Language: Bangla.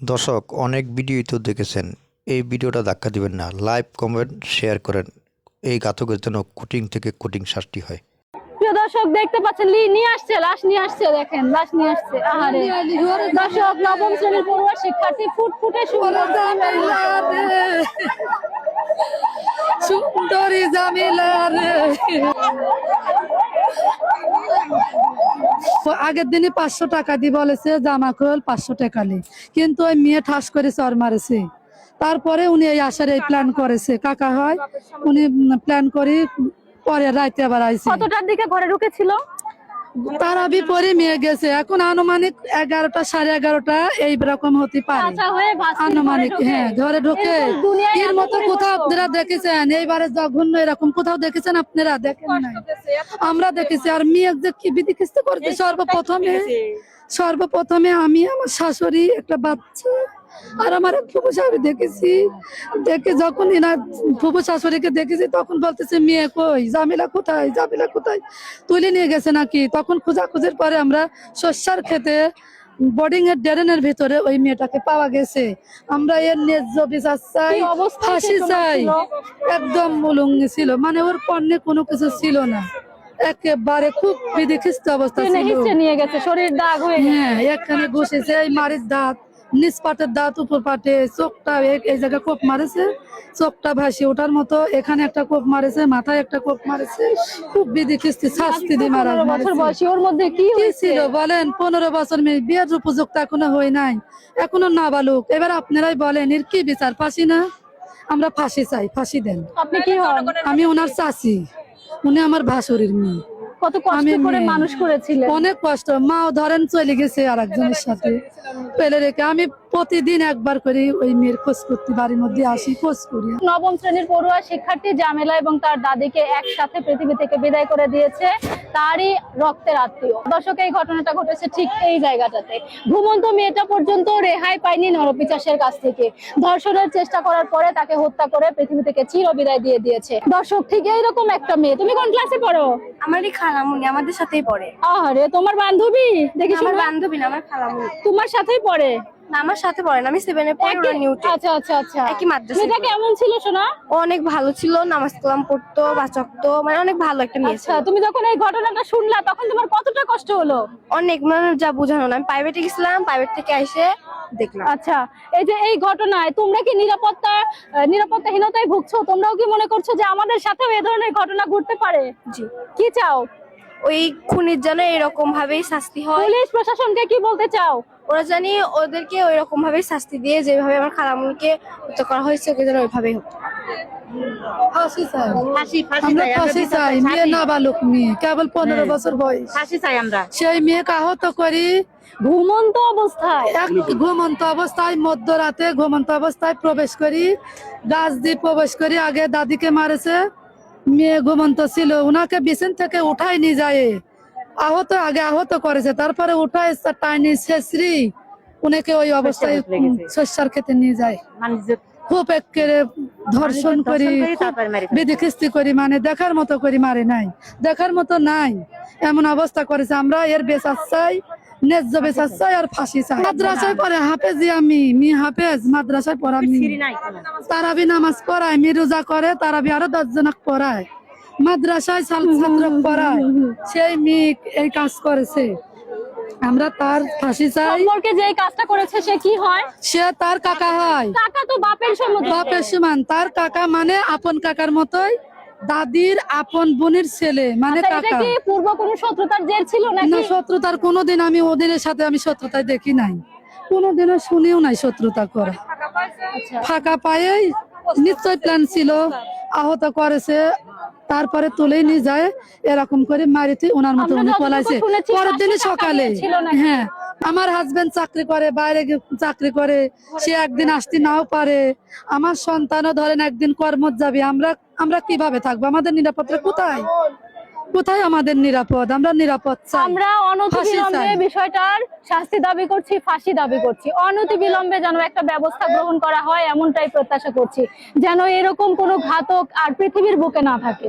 দর্শক অনেক ভিডিওই তো দেখেছেন, এই ভিডিওটা ধাক্কা দিবেন না, লাইভ কমেন্ট শেয়ার করেন। এই ঘাতকের জন্য কোটিং থেকে কোটিং শাস্তি হয়। প্রিয় দর্শক দেখতে পাচ্ছেন নিয়ে আসছে, লাশ নিয়ে আসছে, দেখেন লাশ নিয়ে আসছে। আহারে দর্শক, নবম শ্রেণীর পড়ুয়া শিক্ষার্থী ফুটফুটে সুন্দরী জামিলা রে। আগের দিনে 500 টাকা দিয়ে বলেছে জামা খোল 500 টাকা লি, কিন্তু ওই মেয়ে ঠাস করে চর মারেছে। তারপরে উনি এই আসার এই প্ল্যান করেছে, কাকা হয় উনি প্ল্যান করে পরে রাইতে আবার আইছে। কতটার দিকে ঘরে ঢুকেছিল? তারাবি পরে মেয়ে গেছে, এখন আনুমানিক 11টা 11:30 এইরকম হতে পারে আনুমানিক। হ্যাঁ, ঘরে ঢুকে এর মতো কোথাও আপনারা দেখেছেন? এইবারে জঘন্য এরকম কোথাও দেখেছেন আপনারা? দেখেন নাই, আমরা দেখেছি। আর মেয়ে যে কি বিধি কিস্তি করতে, সর্বপ্রথমে আমি, আমার শাশুড়ি, একটা বাচ্চা আর আমার ফুফু শাশুড়ি দেখেছি। দেখে যখন এনার ফুফু শাশুড়িকে দেখেছি তখন বলতেছে মেয়ে কই, জামিলা কোথায়, জামিলা কোথায়, তুলে নিয়ে গেছে নাকি। তখন খোঁজাখুঁজির পরে আমরা শস্যার খেতে বোর্ডিং এর ড্রেনের ভিতরে ওই মেয়েটাকে পাওয়া গেছে। আমরা এর ন্যায্য বিচার চাই, ফাঁসি চাই। একদম মুলুঙ্গি ছিল, মানে ওর পণ্যে কোনো কিছু ছিল না, একেবারে খুব বিধিখিস্ত অবস্থা ছিল। নিয়ে গেছে, শরীর দাগ হয়ে গেছে। হ্যাঁ, এখানে বসেছে, এই মারির দাঁত, নিচ পাটের দাঁত, উপর পাটে, চোখটা এই জায়গায় কোপ মারেছে, চোখটা ভাসি ওঠার মতো, এখানে একটা কোপ মারেছে, মাথায় একটা কোপ মারেছে। খুব বিধিখিস্তি শাস্তি দিয়ে মারা। 15 বছর বয়সী, ওর মধ্যে কি ছিল বলেন? 15 বছর মেয়ে, বিয়ের উপযুক্ত এখনো হয় নাই, এখনো নাবালক। এবার আপনারাই বলেন এর কি বিচার? ফাঁসি না? আমরা ফাঁসি চাই, ফাঁসি দেন। আপনি কি হন? আমি ওনার চাচি, উনি আমার ভাসুরের মেয়ে। কত কষ্ট করে মানুষ করেছিলেন? অনেক কষ্ট। মাও ধরেন চলে গেছে আর একজনের সাথে ফেলে রেখে। আমি প্রতিদিন একবার করে ওই মেয়ের খোঁজ করতে বাড়ির মধ্যে আসি, খোঁজ করি। নবম শ্রেণীর পড়ুয়া শিক্ষার্থী জামেলা এবং তার দাদিকে একসাথে পৃথিবী থেকে বিদায় করে দিয়েছে তারই রক্তের আত্মীয়। দর্শক, এই ঘটনাটা ঘটেছে ঠিক এই জায়গাটাতে। ঘুমন্ত মেয়েটা পর্যন্ত রেহাই পায়নি নরপিশাচের কাছ থেকে। ধর্ষণের চেষ্টা করার পরে তাকে হত্যা করে পৃথিবী থেকে চির বিদায় দিয়ে দিয়েছে। দর্শক, ঠিক এইরকম একটা মেয়ে। তুমি কোন ক্লাসে পড়ো? আমারই খালামুনি আমাদের সাথেই পড়ে। আরে, তোমার বান্ধবী? দেখি আমার বান্ধবী না, আমার খালামুনি। তোমার সাথেই পড়ে? না, আমার সাথে পড়ে না, আমি 7 এ পড়ি, ওরা নিউটে। আচ্ছা আচ্ছা আচ্ছা, একই মাদ্রাসায়। মেয়েটা কেমন ছিল সোনা? ও অনেক ভালো ছিল, নামাজ কালাম পড়তো, বাঁচতো, মানে অনেক ভালো একটা মেয়ে ছিল। আচ্ছা, তুমি যখন এই ঘটনাটা শুনলা তখন তোমার কতটা কষ্ট হলো? অনেক, মানে যা বোঝানো না। আমি প্রাইভেটে গেছিলাম, প্রাইভেট থেকে এসে দেখলাম। আচ্ছা, এই যে এই ঘটনায় তোমরা কি নিরাপত্তাহীনতায় ভুগছো? তোমরাও কি মনে করছো যে আমাদের সাথেও এই ধরনের ঘটনা ঘটতে পারে? জি। কি চাও? ওই খুনির যেন এরকম ভাবেই শাস্তি হয়। পুলিশ প্রশাসনকে কি বলতে চাও? ওরা জানি ওদেরকে ওই রকম ভাবেই শাস্তি দিয়ে, যেভাবে আমার খালামুনিকে হত্যা করা হয়েছে ওকে যেন ওইভাবেই হোক। ফাঁসি চাই, আমরা ফাঁসি চাই। মেয়ে নাবালক, মেয়ে কেবল 15 বছর বয়স। ফাঁসি চাই আমরা। সেই মেয়েকে আহত করি ঘুমন্ত অবস্থায়, ঘুমন্ত অবস্থায়, মধ্যরাতে ঘুমন্ত অবস্থায় প্রবেশ করি, গাছ দিয়ে প্রবেশ করি। আগে দাদিকে মারেছে, মেয়ে ঘুমন্ত ছিল, উনাকে বিছান থেকে উঠাই নিয়ে যায়, আগে আহত করেছে, তারপরে উঠায় টাইনি শেষরি উনাকে ওই অবস্থায় শস্যার খেতে নিয়ে যায়। খুব একেবারে ধর্ষণ করি, বিধিখিস্তি করি, মানে দেখার মতো করি, মারে নাই, দেখার মতো নাই, এমন অবস্থা করেছে। আমরা এর বিচার চাই, ন্যায্য বিচার চাই, আর ফাঁসি চাই। মাদ্রাসায় পড়ে হাফেজি, আমি মি হাফেজ, মাদ্রাসায় পড়া, তারাবি নামাজ পড়ায়, মি রোজা করে, তারাবি আরো 10 জনক পড়ায়, মাদ্রাসায় ছাত্র পড়ায়। সেই মি এই কাজ করেছে, আমরা তার ফাঁসি চাই। সম্পর্কে যে কাজটা করেছে সে কি হয়? সে তার কাকা হয়। কাকা তো বাপের সমান। বাপের সমান, তার কাকা মানে আপন কাকার মতোই, দাদির আপন বোনের ছেলে, মানে কাকা। কি পূর্ব কোনো শত্রুতার জের ছিল নাকি? না, শত্রুতার কোনোদিন আমি ওদের সাথে আমি শত্রুতায় দেখি নাই, কোনোদিনও শুনিও নাই শত্রুতা করা। ফাঁকা পায়েই নিশ্চয় প্ল্যান ছিল, আহত করেছে, তারপরে তুলেই নিয়ে যায়, এরকম করে মারিতে ওনার মতো উনি পলাইছে। পরের দিন সকালে, হ্যাঁ, আমার হাজবেন্ড চাকরি করে, বাইরে চাকরি করে, সে একদিন আসতে নাও পারে। আমার সন্তানও ধরেন একদিন কর্মত যাবে, আমরা কিভাবে থাকবো? আমাদের নিরাপত্তা কোথায়? কোথায় আমাদের নিরাপদ? আমরা নিরাপদ চাই। আমরা অনতিবিলম্বে বিষয়টার শাস্তি দাবি করছি, ফাঁসি দাবি করছি। অনতিবিলম্বে যেন একটা ব্যবস্থা গ্রহণ করা হয় এমনটাই প্রত্যাশা করছি, যেন এরকম কোনো ঘাতক আর পৃথিবীর বুকে না থাকে।